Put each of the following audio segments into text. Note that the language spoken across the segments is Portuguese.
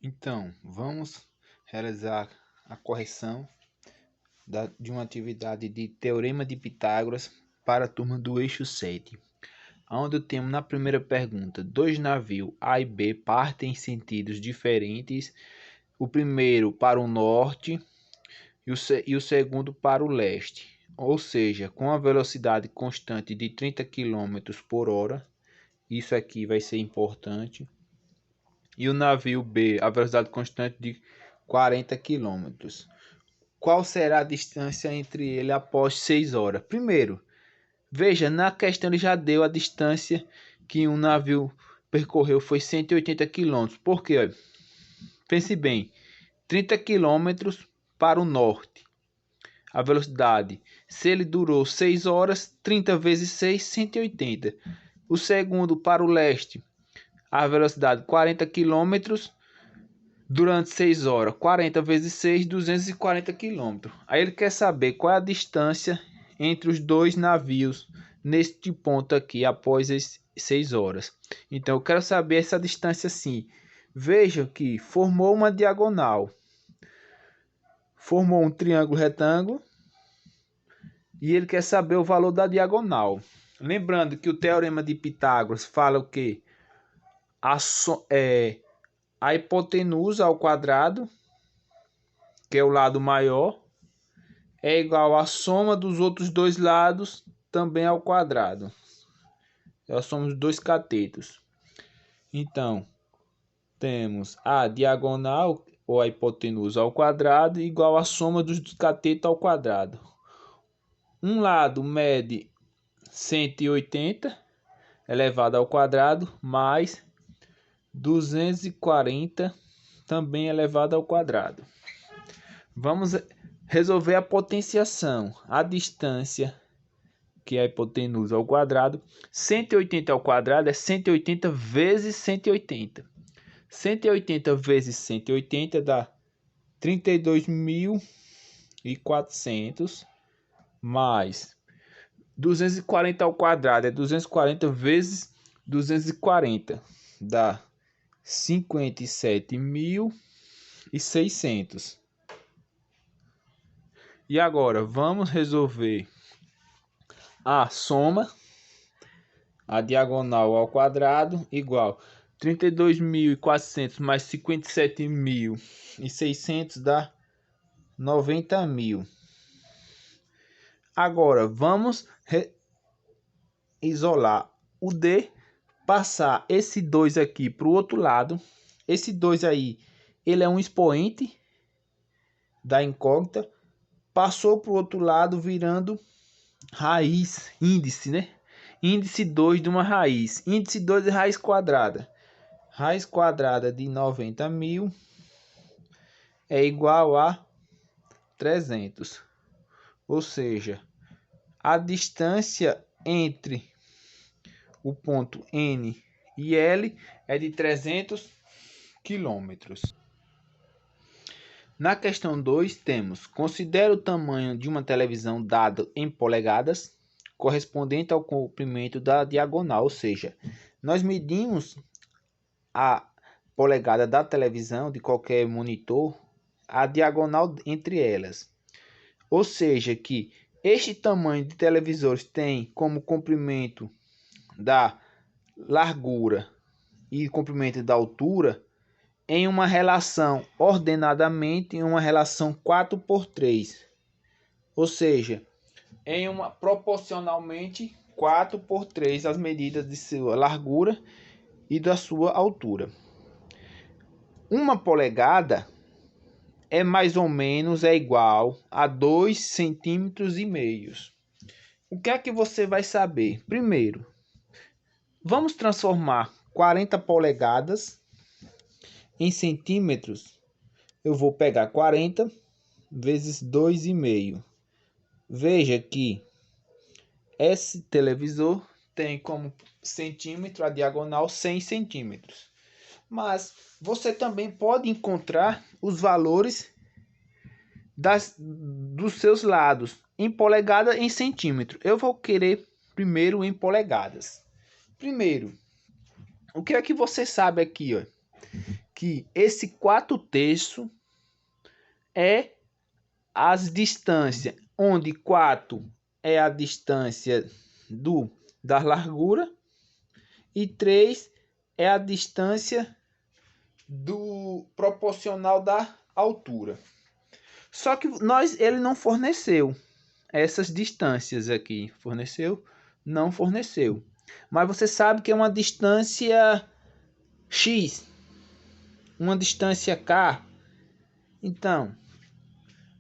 Então, vamos realizar a correção de uma atividade de Teorema de Pitágoras para a turma do eixo 7, onde temos na primeira pergunta, dois navios A e B partem em sentidos diferentes, o primeiro para o norte e o segundo para o leste, ou seja, com a velocidade constante de 30 km por hora, isso aqui vai ser importante. E o navio B, a velocidade constante de 40 km. Qual será a distância entre ele após 6 horas? Primeiro, veja, na questão ele já deu a distância que um navio percorreu foi 180 km. Por quê? Pense bem, 30 km para o norte. A velocidade, se ele durou 6 horas, 30 vezes 6, 180. O segundo para o leste, a velocidade 40 km durante 6 horas. 40 vezes 6, 240 km. Aí ele quer saber qual é a distância entre os dois navios neste ponto aqui após as 6 horas. Então eu quero saber essa distância sim. Veja que formou uma diagonal. Formou um triângulo retângulo. E ele quer saber o valor da diagonal. Lembrando que o Teorema de Pitágoras fala o quê? A hipotenusa ao quadrado, que é o lado maior, é igual à soma dos outros dois lados também ao quadrado. Nós somos dois catetos. Então, temos a diagonal ou a hipotenusa ao quadrado igual à soma dos catetos ao quadrado. Um lado mede 180 elevado ao quadrado mais 240 também elevado ao quadrado. Vamos resolver a potenciação. A distância, que é a hipotenusa ao quadrado, 180 ao quadrado é 180 vezes 180. 180 vezes 180 dá 32.400 mais 240 ao quadrado é 240 vezes 240, dá 57.600. E agora vamos resolver a soma, a diagonal ao quadrado, igual 32.400 mais 57.600 dá 90.000. Agora vamos isolar o D, passar esse 2 aqui para o outro lado. Esse 2 aí, ele é um expoente da incógnita. Passou para o outro lado virando raiz, índice, né? Índice 2 de uma raiz. Índice 2 é raiz quadrada. Raiz quadrada de 90.000 é igual a 300. Ou seja, a distância entre o ponto N e L é de 300 quilômetros. Na questão 2 temos: considere o tamanho de uma televisão dado em polegadas, correspondente ao comprimento da diagonal, ou seja, nós medimos a polegada da televisão, de qualquer monitor, a diagonal entre elas. Ou seja, que este tamanho de televisores tem como comprimento da largura e comprimento da altura em uma relação ordenadamente em uma relação 4:3, ou seja, em uma proporcionalmente 4:3 as medidas de sua largura e da sua altura. Uma polegada é mais ou menos igual a 2,5 cm. O que é que você vai saber? Primeiro, vamos transformar 40 polegadas em centímetros. Eu vou pegar 40 vezes 2,5. Veja que esse televisor tem como centímetro a diagonal 100 centímetros. Mas você também pode encontrar os valores dos seus lados em polegada em centímetro. Eu vou querer primeiro em polegadas. Primeiro, o que é que você sabe aqui, ó? que esse 4/3 é as distâncias, onde 4 é a distância da largura e 3 é a distância proporcional da altura. Só que ele não forneceu essas distâncias aqui. Forneceu? Não forneceu. Mas você sabe que é uma distância X, uma distância K. Então,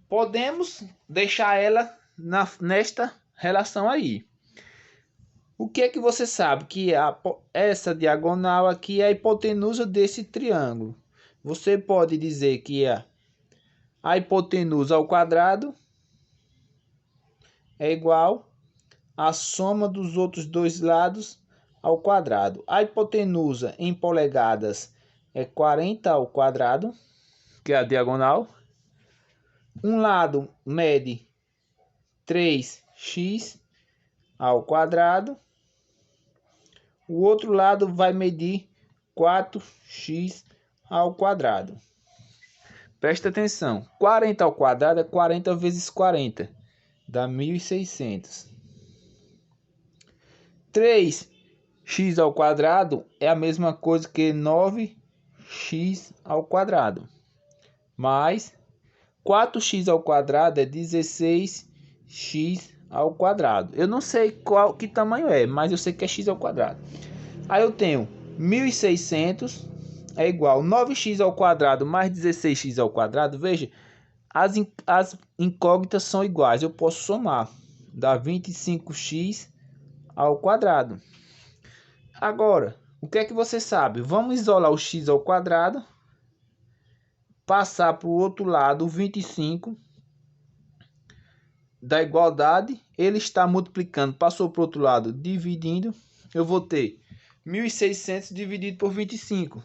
podemos deixar ela nesta relação aí. O que é que você sabe? Que essa diagonal aqui é a hipotenusa desse triângulo. Você pode dizer que a hipotenusa ao quadrado é igual à soma dos outros dois lados ao quadrado. A hipotenusa em polegadas é 40 ao quadrado, que é a diagonal. Um lado mede 3x ao quadrado. O outro lado vai medir 4x ao quadrado. Presta atenção. 40 ao quadrado é 40 vezes 40. Dá 1.600. 3x ao quadrado é a mesma coisa que 9x ao quadrado. Mais 4x ao quadrado é 16x ao quadrado. Eu não sei que tamanho é, mas eu sei que é x ao quadrado. Aí eu tenho 1.600 é igual 9x ao quadrado mais 16x ao quadrado. Veja, as incógnitas são iguais. Eu posso somar. Dá 25x ao quadrado. Agora, o que é que você sabe? Vamos isolar o x ao quadrado. Passar para o outro lado, 25 da igualdade. Ele está multiplicando. Passou para o outro lado, dividindo. Eu vou ter 1.600 dividido por 25.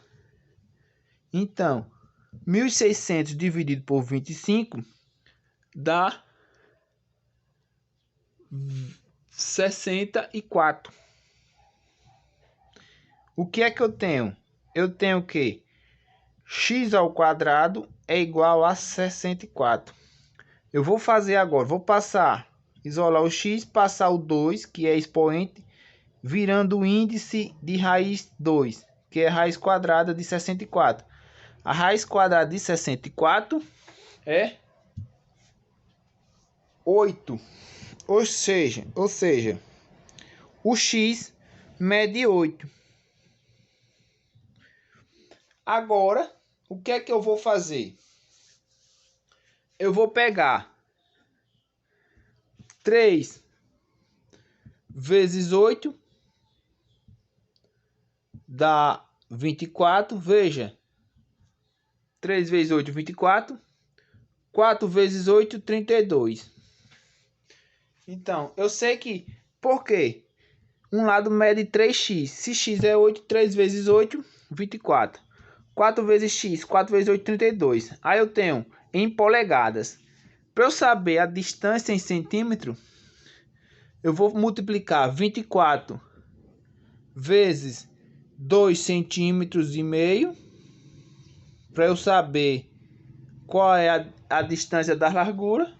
Então, 1.600 dividido por 25 dá 64. O que é que eu tenho? Eu tenho que x ao quadrado é igual a 64. Eu vou fazer agora, vou isolar o x, passar o 2, que é expoente, virando o índice de raiz 2, que é raiz quadrada de 64. A raiz quadrada de 64 é 8. Ou seja, o x mede 8. Agora, o que é que eu vou fazer? Eu vou pegar 3 vezes 8 dá 24. Veja, 3 vezes 8, 24. 4 vezes 8, 32. Então, eu sei que... Por quê? Um lado mede 3x. Se x é 8, 3 vezes 8, 24. 4 vezes x, 4 vezes 8, 32. Aí eu tenho em polegadas. Para eu saber a distância em centímetro, eu vou multiplicar 24 vezes 2,5 centímetros. Para eu saber qual é a distância da largura.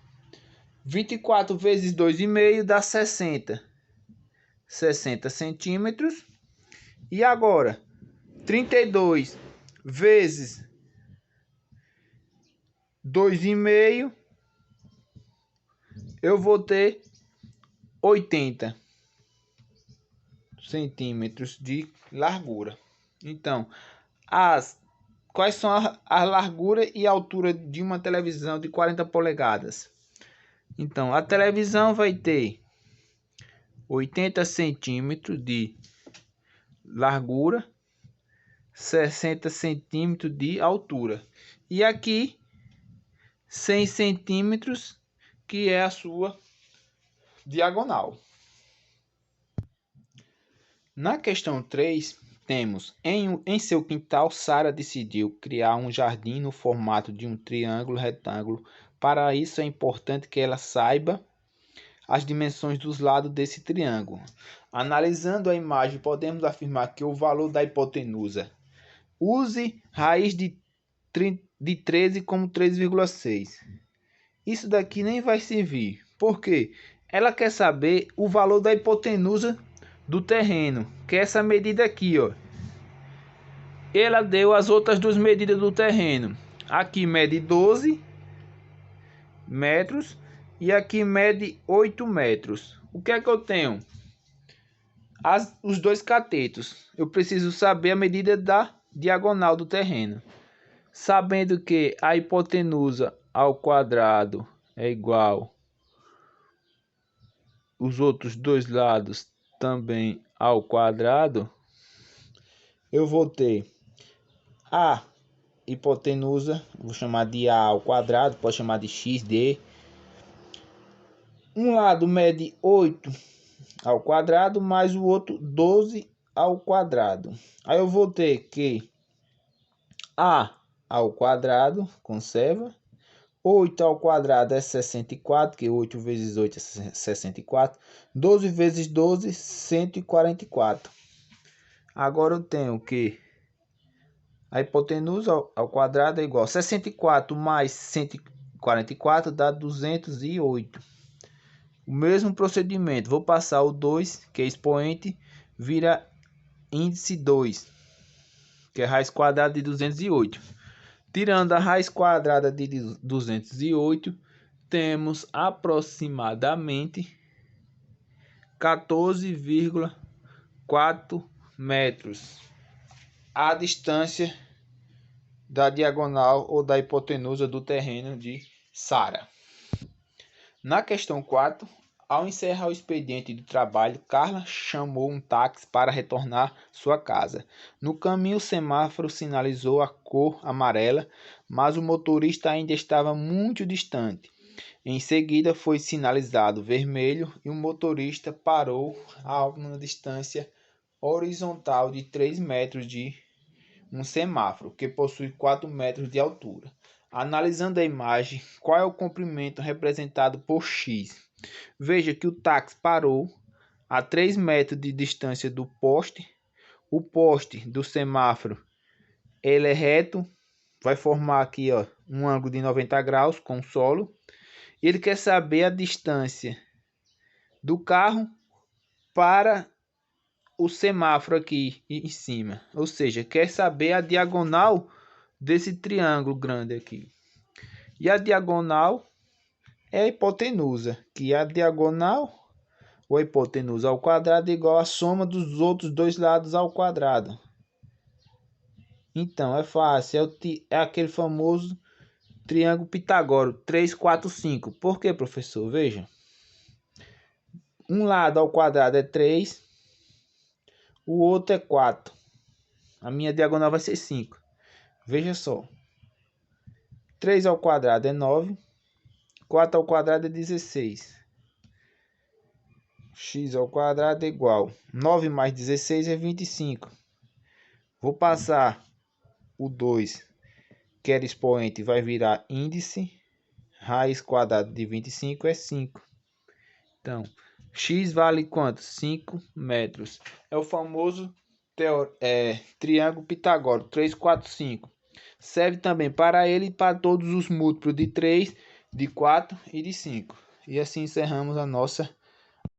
24 vezes 2,5 dá 60 centímetros. E agora, 32 vezes 2,5, eu vou ter 80 centímetros de largura. Então, quais são a largura e a altura de uma televisão de 40 polegadas? Então, a televisão vai ter 80 centímetros de largura, 60 centímetros de altura. E aqui, 100 centímetros, que é a sua diagonal. Na questão 3, temos, em seu quintal, Sara decidiu criar um jardim no formato de um triângulo retângulo. Para isso, é importante que ela saiba as dimensões dos lados desse triângulo. Analisando a imagem, podemos afirmar que o valor da hipotenusa Use raiz de 13 como 3,6. Isso daqui nem vai servir. Por quê? Ela quer saber o valor da hipotenusa do terreno, que é essa medida aqui, ó. Ela deu as outras duas medidas do terreno. Aqui mede 12 metros e aqui mede 8 metros. O que é que eu tenho? Os dois catetos. Eu preciso saber a medida da diagonal do terreno. Sabendo que a hipotenusa ao quadrado é igual os outros dois lados também ao quadrado, eu vou ter a hipotenusa, vou chamar de A ao quadrado, pode chamar de XD. Um lado mede 8 ao quadrado, mais o outro 12 ao quadrado. Aí eu vou ter que A ao quadrado, conserva. 8 ao quadrado é 64, que 8 vezes 8 é 64. 12 vezes 12, 144. Agora eu tenho que a hipotenusa ao quadrado é igual a 64 mais 144 dá 208. O mesmo procedimento, vou passar o 2, que é expoente, vira índice 2, que é raiz quadrada de 208. Tirando a raiz quadrada de 208, temos aproximadamente 14,4 metros. A distância da diagonal ou da hipotenusa do terreno de Sara. Na questão 4, ao encerrar o expediente de trabalho, Carla chamou um táxi para retornar sua casa. No caminho, o semáforo sinalizou a cor amarela, mas o motorista ainda estava muito distante. Em seguida, foi sinalizado vermelho e o motorista parou a uma distância horizontal de 3 metros de um semáforo, que possui 4 metros de altura. Analisando a imagem, qual é o comprimento representado por X? Veja que o táxi parou a 3 metros de distância do poste. O poste do semáforo ele é reto, vai formar aqui ó, um ângulo de 90 graus com o solo. Ele quer saber a distância do carro para o semáforo aqui em cima, ou seja, quer saber a diagonal desse triângulo grande aqui. E a diagonal é a hipotenusa, que a diagonal ou a hipotenusa ao quadrado é igual à soma dos outros dois lados ao quadrado. Então é fácil, é aquele famoso triângulo pitagórico 3, 4, 5. Por que, professor? Veja, um lado ao quadrado é 3, o outro é 4. A minha diagonal vai ser 5. Veja só. 3 ao quadrado é 9. 4 ao quadrado é 16. X ao quadrado é igual. 9 mais 16 é 25. Vou passar o 2, que era expoente, vai virar índice. Raiz quadrada de 25 é 5. Então, X vale quanto? 5 metros. É o famoso triângulo pitagórico 3, 4, 5. Serve também para ele e para todos os múltiplos de 3, de 4 e de 5. E assim encerramos a nossa